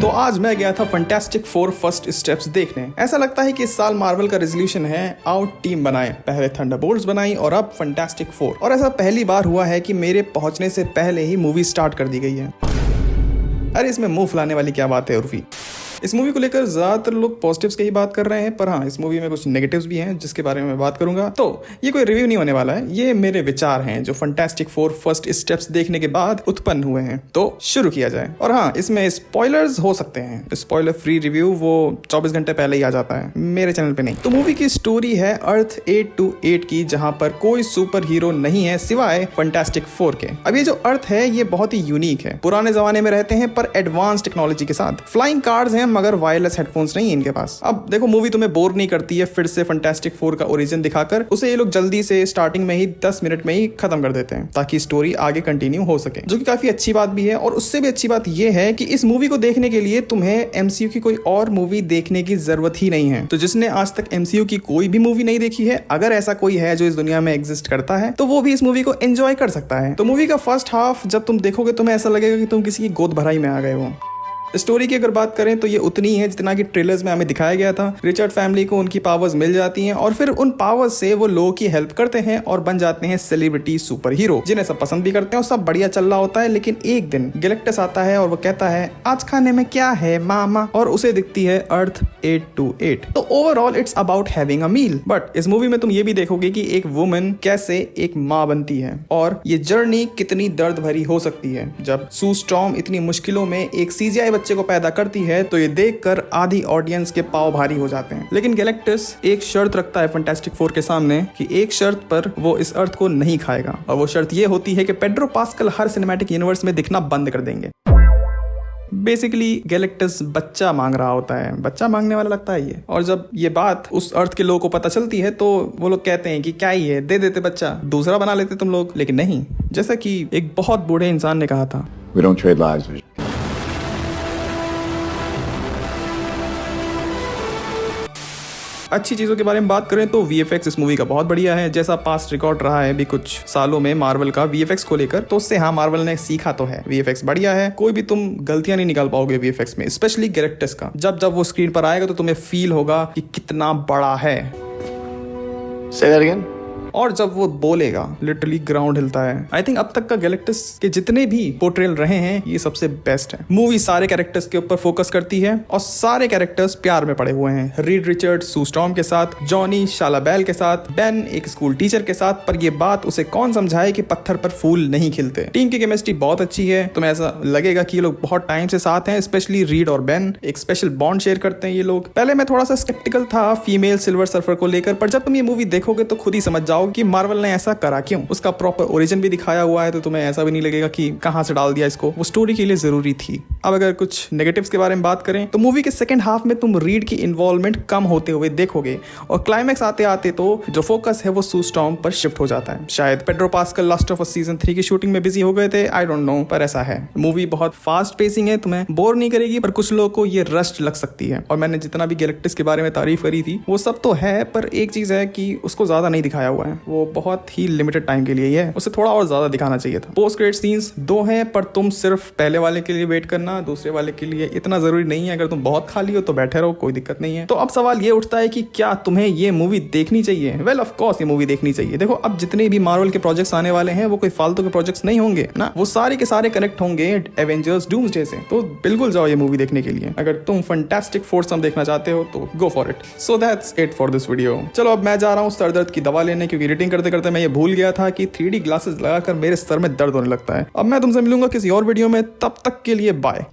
तो आज मैं गया था फैंटास्टिक फोर फर्स्ट स्टेप्स देखने। ऐसा लगता है कि इस साल मार्वल का रेजोल्यूशन है आउट टीम बनाए। पहले थंडरबोल्ट्स बनाई और अब फैंटास्टिक फोर। और ऐसा पहली बार हुआ है कि मेरे पहुंचने से पहले ही मूवी स्टार्ट कर दी गई है। अरे इसमें मुंह फुलाने वाली क्या बात है उर्फी। इस मूवी को लेकर ज्यादातर लोग पॉजिटिव्स की ही बात कर रहे हैं, पर हाँ इस मूवी में कुछ नेगेटिव्स भी हैं जिसके बारे में मैं बात करूंगा। तो ये कोई रिव्यू नहीं होने वाला है, ये मेरे विचार हैं जो फैंटास्टिक फोर फर्स्ट स्टेप्स देखने के बाद उत्पन्न हुए हैं। तो शुरू किया जाए। और हाँ इसमें स्पॉयलर्स हो सकते हैं, स्पॉइलर फ्री रिव्यू वो 24 घंटे पहले ही आ जाता है, मेरे चैनल पे नहीं। तो मूवी की स्टोरी है अर्थ 828 की, जहां पर कोई सुपर हीरो नहीं है सिवाय फैंटास्टिक फोर के। अब ये जो अर्थ है ये बहुत ही यूनिक है, पुराने जमाने में रहते हैं पर एडवांस टेक्नोलॉजी के साथ। फ्लाइंग कार्स हैं मगर वायरलेस हेडफोन्स नहीं है इनके पास। अब देखो मूवी तुम्हें बोर नहीं करती है फिर से फैंटास्टिक फोर का ओरिजिन दिखाकर उसे ये लोग जल्दी से स्टार्टिंग में ही 10 मिनट में ही खत्म कर देते हैं ताकि स्टोरी आगे कंटिन्यू हो सके, जो कि काफी अच्छी बात भी है। और उससे भी अच्छी बात यह है कि इस मूवी को देखने के लिए तुम्हें एमसीयू की कोई और मूवी देखने की जरूरत ही नहीं है। तो जिसने आज तक एमसीयू की कोई भी मूवी नहीं देखी है, अगर ऐसा कोई है जो इस दुनिया में एग्जिस्ट करता है, तो वो भी इस मूवी को एंजॉय कर सकता है। तो मूवी का फर्स्ट हाफ जब तुम देखोगे तुम्हें ऐसा लगेगा कि तुम किसी की गोद भराई में आ गए हो। स्टोरी की अगर बात करें तो ये उतनी है जितना कि ट्रेलर्स में हमें दिखाया गया था। रिचर्ड फैमिली को उनकी पावर्स मिल जाती हैं और फिर उन पावर्स से वो लोगों की हेल्प करते हैं और बन जाते हैं सेलिब्रिटी सुपर हीरो, जिन्हें सब पसंद भी करते हैं और सब बढ़िया चल रहा होता है। लेकिन एक दिन गैलेक्टस आता है और वो कहता है आज खाने में क्या है मामा, और उसे दिखती है अर्थ 828। तो overall it's about having a meal. But इस मूवी में तुम ये भी देखोगे कि एक वुमन कैसे एक माँ बनती है और ये जर्नी कितनी दर्द भरी हो सकती है। जब सू स्टॉर्म इतनी मुश्किलों में एक सीजीआई बच्चे को पैदा करती है तो ये देखकर आधी ऑडियंस के पांव भारी हो जाते हैं। लेकिन गैलेक्टस एक शर्त रखता है फैंटास्टिक फोर के सामने कि एक शर्त पर वो इस अर्थ को नहीं खाएगा, और वो शर्त ये होती है कि पेड्रो पास्कल हर सिनेमैटिक यूनिवर्स में दिखना बंद कर देंगे। बेसिकली गैलेक्टस बच्चा मांग रहा होता है, बच्चा मांगने वाला लगता है ये। और जब ये बात उस अर्थ के लोगों को पता चलती है तो वो लोग कहते हैं कि क्या ही है, दे देते बच्चा, दूसरा बना लेते तुम लोग। लेकिन नहीं, जैसा कि एक बहुत बूढ़े इंसान ने कहा था, We don't trade lives. अच्छी चीजों के बारे में बात करें तो वीएफएक्स इस मूवी का बहुत बढ़िया है। जैसा पास्ट रिकॉर्ड रहा है भी कुछ सालों में मार्वल का वीएफएक्स को लेकर, तो उससे हाँ मार्वल ने सीखा तो है, वीएफएक्स बढ़िया है। कोई भी तुम गलतियां नहीं निकाल पाओगे वीएफएक्स में, स्पेशली गैलेक्टस का। जब जब वो स्क्रीन पर आएगा तो तुम्हें फील होगा कि कितना बड़ा है। Say that again. और जब वो बोलेगा लिटरली ग्राउंड हिलता है। आई थिंक अब तक का गैलेक्टस के जितने भी पोर्ट्रेल रहे हैं ये सबसे बेस्ट है। मूवी सारे कैरेक्टर्स के ऊपर फोकस करती है और सारे कैरेक्टर्स प्यार में पड़े हुए हैं। रीड रिचर्ड सू स्टॉर्म के साथ, जॉनी शालाबेल के साथ, बेन एक स्कूल टीचर के साथ। पर ये बात उसे कौन समझाए कि पत्थर पर फूल नहीं खिलते। टीम की केमिस्ट्री बहुत अच्छी है, तुम्हें ऐसा लगेगा कि ये लोग बहुत टाइम से साथ हैं। स्पेशली रीड और बेन एक स्पेशल बॉन्ड शेयर करते हैं ये लोग। पहले मैं थोड़ा सा स्केप्टिकल था फीमेल सिल्वर सर्फर को लेकर, पर जब तुम ये मूवी देखोगे तो खुद ही समझ जाओगे कि मार्वल ने ऐसा करा क्यों। उसका प्रॉपर ओरिजिन भी दिखाया हुआ है, तो तुम्हें ऐसा भी नहीं लगेगा कि कहां से डाल दिया इसको, वो स्टोरी के लिए जरूरी थी। अब अगर कुछ नेगेटिव्स के बारे में बात करें तो मूवी के सेकंड हाफ में तुम रीड की इन्वॉल्वमेंट कम होते हुए देखोगे और क्लाइमैक्स आते आते तो जो फोकस है वो सू स्टॉर्म पर शिफ्ट हो जाता है। शायद Pedro pascal last of us season 3 की शूटिंग में बिजी हो गए थे, आई डोंट नो, पर ऐसा है। मूवी बहुत फास्ट पेसिंग है, तुम्हें बोर नहीं करेगी, पर कुछ लोगों को ये रस्ट लग सकती है। और मैंने जितना भी गैलेक्टस के बारे में तारीफ करी थी वो सब तो है, पर एक चीज है कि उसको ज्यादा नहीं दिखाया हुआ है, वो बहुत ही लिमिटेड टाइम के लिए ही है, उसे थोड़ा और ज्यादा दिखाना चाहिए था। पोस्ट क्रेडिट सीन्स 2 हैं, पर तुम सिर्फ पहले वाले के लिए वेट करना, दूसरे वाले के लिए इतना जरूरी नहीं है। अगर तुम बहुत खाली हो तो बैठे रहो, कोई दिक्कत नहीं है। तो अब सवाल ये उठता है कि क्या तुम्हें ये मूवी देखनी चाहिए? वेल ऑफ कोर्स ये मूवी देखनी चाहिए। देखो अब जितने भी मार्वल के प्रोजेक्ट्स आने वाले हैं वो कोई फालतू के प्रोजेक्ट्स नहीं होंगे ना, वो सारे के सारे कनेक्ट होंगे एवेंजर्स डूम्सडे से। तो बिल्कुल जाओ ये मूवी देखने के लिए। अगर तुम फैंटास्टिक फोर्स देखना चाहते हो तो go for it. So that's it for this video. चलो अब मैं जा रहा हूँ सर दर्द की दवा लेने, क्योंकि एडिटिंग करते करते मैं ये भूल गया था कि 3D ग्लासेस लगाकर मेरे सर में दर्द होने लगता है। अब मैं तुमसे मिलूंगा किसी और वीडियो में, तब तक के लिए बाय।